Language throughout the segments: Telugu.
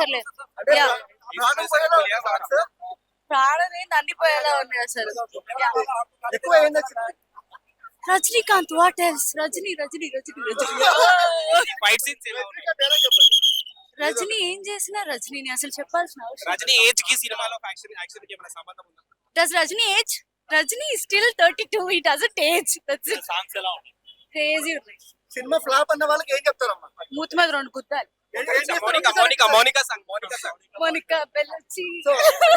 పర్లేదు. యా ప్రాణం ఏంటి అన్ని పోయేలా ఉన్నాయి అసలు. రజనీకాంత్ వాట్ ఎల్స్ రజనీ రజనీ రజనీ రజనీ రజనీ ఏం చేసినా రజనీని అసలు చెప్పాల్సిన అవసరం. రజనీ ఏజ్ కి సినిమాలో యాక్షన్ కి ఏమైనా సంబంధం ఉందా? Does Rajini age? Rajini still 32, he doesn't age. That's it. Songs ఎలా ఉన్నాయి? Crazy ఉన్నాయి. సినిమా ఫ్లాప్ అన్న వాళ్ళకి ఏం చెప్తారమ్మా? మూతి మీద 2 గుద్దాలి. మోనికా బెల్లచ్చి. సో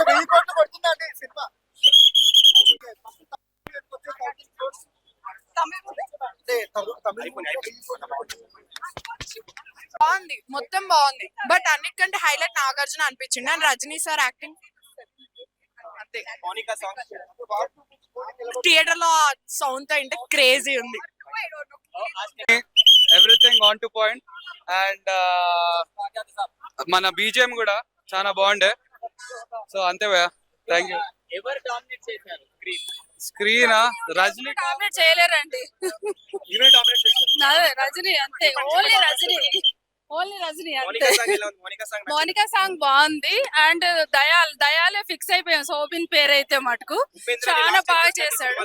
1000 కోట్లు కొడుతుందా అండి సినిమా? బాగుంది, మొత్తం బాగుంది. బట్ అన్నిటికంటే హైలైట్ నాగార్జున అనిపించింది అండ్ రజనీ సార్ యాక్టింగ్ అంతే. థియేటర్ లో సౌండ్ తో అంటే క్రేజీ ఉంది. Everything on to point and మన బీజిఎం కూడా చాలా బాగుండే. సో అంతే భయ్యా, థ్యాంక్ యూ. ఎవరు డామినేట్ చేశారు స్క్రీన్ రజనీ డామినేట్ చేయలేరండి. హీరో డామినేట్ చేశారు. నాదే రజనీ అంతే. ఓన్లీ రజనీ అంతే. మోనికా సాంగ్ బాగుంది అండ్ దయాలే ఫిక్స్ అయిపోయాం సోబిన్ పేరు అయితే మటుకు చాలా బాగా చేశాడు.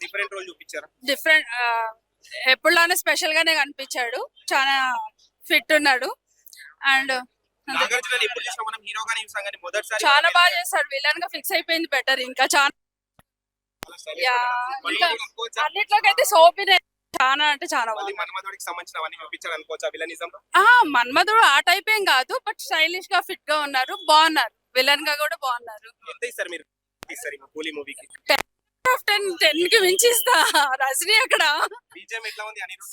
డిఫరెంట్ రోల్ చూపించారు. డిఫరెంట్ ఎప్పుడులానే స్పెషల్ గానే కనిపించాడు. చాలా ఫిట్ ఉన్నాడు అండ్ చాలా బాగా చేస్తాడు. విలన్ గా ఫిక్స్ అయిపోయింది బెటర్. ఇంకా చాలా ఇంకా అన్నిట్లోకి అయితే సోబిన్ చాలా అంటే చాలా మన్మధుడు ఆ టైప్ ఏం కాదు బట్ స్టైలిష్ గా ఫిట్ గా ఉన్నారు, బాగున్నారు. విలన్ గా కూడా బాగున్నారు. 10 కి మించి ఇస్తా. రజనీ అక్కడ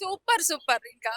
సూపర్ ఇంకా.